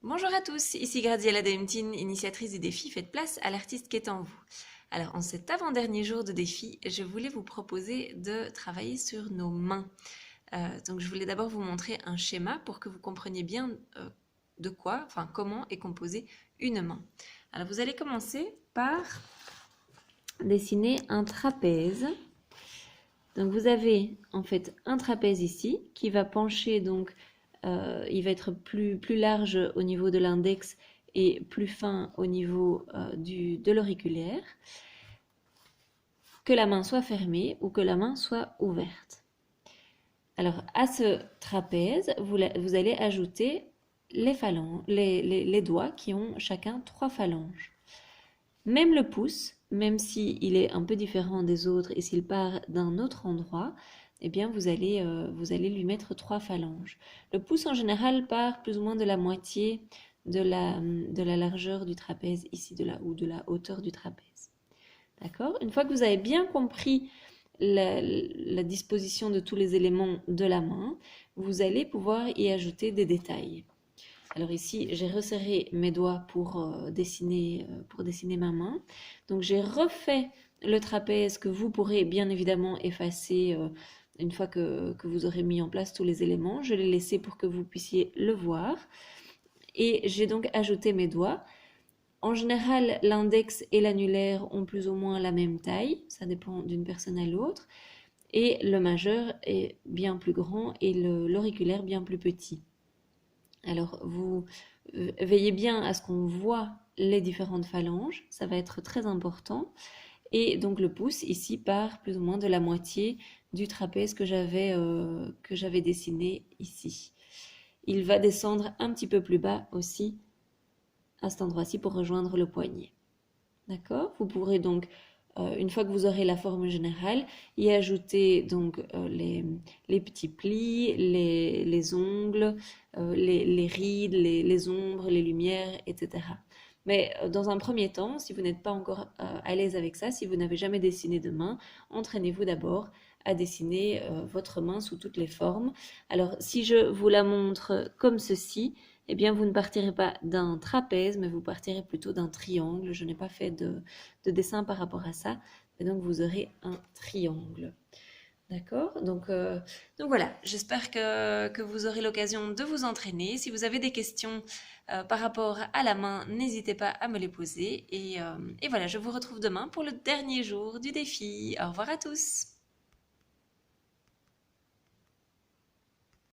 Bonjour à tous, ici Graziella Demtine, initiatrice du défi Faites place à l'artiste qui est en vous. Alors en cet avant-dernier jour de défi, je voulais vous proposer de travailler sur nos mains. Donc je voulais d'abord vous montrer un schéma pour que vous compreniez bien comment est composée une main. Alors vous allez commencer par dessiner un trapèze. Donc vous avez en fait un trapèze ici qui va pencher, donc il va être plus large au niveau de l'index et plus fin au niveau de l'auriculaire. Que la main soit fermée ou que la main soit ouverte. Alors à ce trapèze, vous allez ajouter les doigts qui ont chacun 3 phalanges. Même le pouce, même s'il est un peu différent des autres et s'il part d'un autre endroit, eh bien vous allez lui mettre 3 phalanges. Le pouce en général part plus ou moins de la moitié de la largeur du trapèze ici, ou de la hauteur du trapèze. D'accord? Une fois que vous avez bien compris la disposition de tous les éléments de la main, vous allez pouvoir y ajouter des détails. Alors ici, j'ai resserré mes doigts pour dessiner ma main. Donc j'ai refait le trapèze que vous pourrez bien évidemment effacer une fois que vous aurez mis en place tous les éléments. Je l'ai laissé pour que vous puissiez le voir. Et j'ai donc ajouté mes doigts. En général, l'index et l'annulaire ont plus ou moins la même taille. Ça dépend d'une personne à l'autre. Et le majeur est bien plus grand et l'auriculaire bien plus petit. Alors, vous veillez bien à ce qu'on voit les différentes phalanges, ça va être très important. Et donc le pouce ici part plus ou moins de la moitié du trapèze que j'avais dessiné ici. Il va descendre un petit peu plus bas aussi à cet endroit-ci pour rejoindre le poignet. D'accord? Vous pourrez donc une fois que vous aurez la forme générale, y ajouter donc les petits plis, les ongles, les rides, les ombres, les lumières, etc. Mais dans un premier temps, si vous n'êtes pas encore à l'aise avec ça, si vous n'avez jamais dessiné de main, entraînez-vous d'abord à dessiner votre main sous toutes les formes. Alors si je vous la montre comme ceci, eh bien vous ne partirez pas d'un trapèze, mais vous partirez plutôt d'un triangle. Je n'ai pas fait de dessin par rapport à ça, et donc vous aurez un triangle. D'accord, donc voilà, j'espère que vous aurez l'occasion de vous entraîner. Si vous avez des questions par rapport à la main, n'hésitez pas à me les poser. Et voilà, je vous retrouve demain pour le dernier jour du défi. Au revoir à tous.